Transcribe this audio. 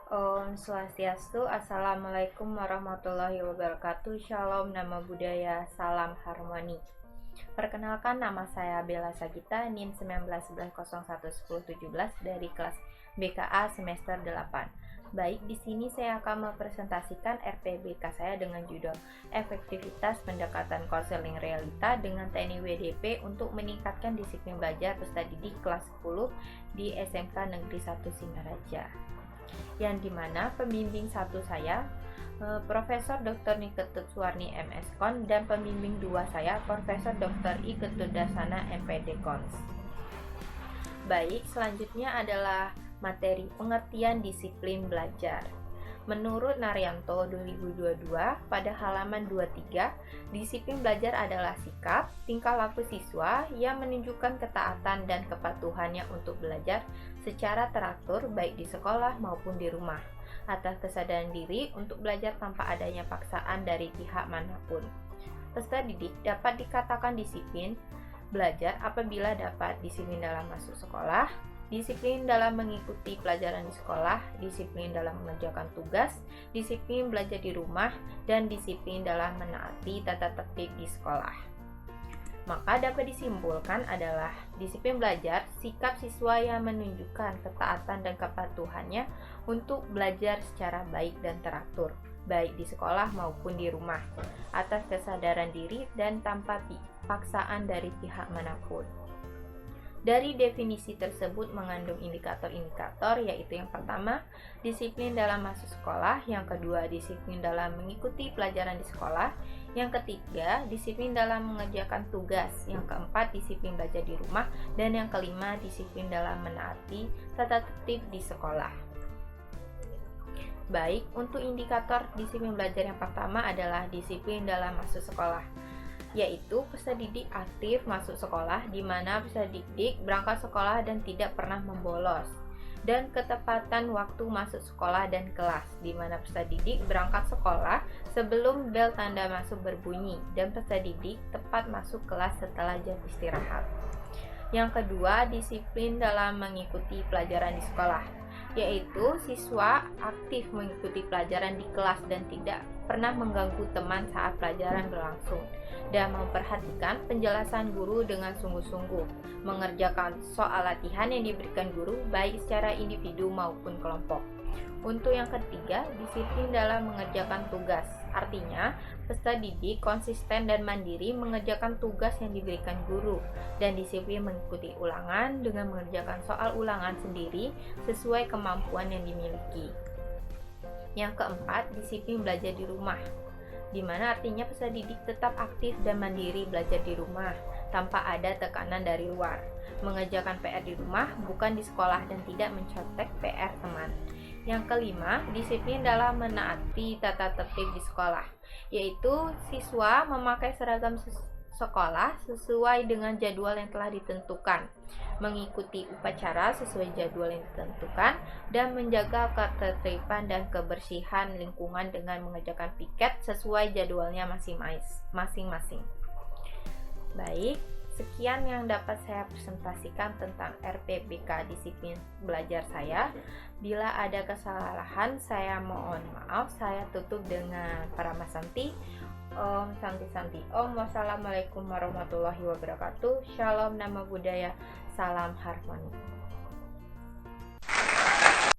Om Swastiastu, Assalamualaikum warahmatullahi wabarakatuh. Shalom, nama budaya, salam harmoni. Perkenalkan, nama saya Bella Sagita, NIM 1911011017 dari kelas BKA semester 8. Baik, di sini saya akan mempresentasikan RPBK saya dengan judul Efektivitas Pendekatan Konseling Realita dengan TNI WDP untuk meningkatkan disiplin belajar peserta didik kelas 10 di SMK Negeri 1 Singaraja. Yang dimana pembimbing satu saya Profesor Dr. Nike Tutsuwarni MS.Kon dan pembimbing dua saya Profesor Dr. I Ketudasana MPD Kons. Baik, selanjutnya adalah materi pengertian disiplin belajar. Menurut Naryanto 2022 pada halaman 23, disiplin belajar adalah sikap, tingkah laku siswa yang menunjukkan ketaatan dan kepatuhannya untuk belajar secara teratur baik di sekolah maupun di rumah, atas kesadaran diri untuk belajar tanpa adanya paksaan dari pihak manapun. Peserta didik dapat dikatakan disiplin belajar apabila dapat disiplin dalam masuk sekolah, disiplin dalam mengikuti pelajaran di sekolah, disiplin dalam mengerjakan tugas, disiplin belajar di rumah, dan disiplin dalam menaati tata tertib di sekolah. Maka dapat disimpulkan adalah disiplin belajar, sikap siswa yang menunjukkan ketaatan dan kepatuhannya untuk belajar secara baik dan teratur, baik di sekolah maupun di rumah, atas kesadaran diri dan tanpa paksaan dari pihak manapun. Dari definisi tersebut mengandung indikator-indikator, yaitu yang pertama, disiplin dalam masuk sekolah, yang kedua, disiplin dalam mengikuti pelajaran di sekolah, yang ketiga, disiplin dalam mengerjakan tugas, yang keempat, disiplin belajar di rumah, dan yang kelima, disiplin dalam menaati tata tertib di sekolah. Baik, untuk indikator disiplin belajar yang pertama adalah disiplin dalam masuk sekolah, yaitu peserta didik aktif masuk sekolah, di mana peserta didik berangkat sekolah dan tidak pernah membolos, dan ketepatan waktu masuk sekolah dan kelas, di mana peserta didik berangkat sekolah sebelum bel tanda masuk berbunyi, dan peserta didik tepat masuk kelas setelah jam istirahat. Yang kedua, disiplin dalam mengikuti pelajaran di sekolah, yaitu siswa aktif mengikuti pelajaran di kelas dan tidak pernah mengganggu teman saat pelajaran berlangsung, dan memperhatikan penjelasan guru dengan sungguh-sungguh, mengerjakan soal latihan yang diberikan guru baik secara individu maupun kelompok. Untuk yang ketiga, disiplin dalam mengerjakan tugas, artinya peserta didik konsisten dan mandiri mengerjakan tugas yang diberikan guru, dan disiplin mengikuti ulangan dengan mengerjakan soal ulangan sendiri sesuai kemampuan yang dimiliki. Yang keempat, disiplin belajar di rumah, di mana artinya peserta didik tetap aktif dan mandiri belajar di rumah tanpa ada tekanan dari luar, mengerjakan PR di rumah bukan di sekolah, dan tidak mencontek PR teman. Yang kelima, disiplin dalam menaati tata tertib di sekolah, yaitu siswa memakai seragam sekolah sesuai dengan jadwal yang telah ditentukan, mengikuti upacara sesuai jadwal yang ditentukan, dan menjaga ketertiban dan kebersihan lingkungan dengan mengerjakan piket sesuai jadwalnya masing-masing. Baik, sekian yang dapat saya presentasikan tentang RPBK disiplin belajar saya. Bila ada kesalahan, saya mohon maaf. Saya tutup dengan Paramasanti. Om Santi Santi Om. Wassalamualaikum warahmatullahi wabarakatuh. Shalom, nama budaya, salam harmoni.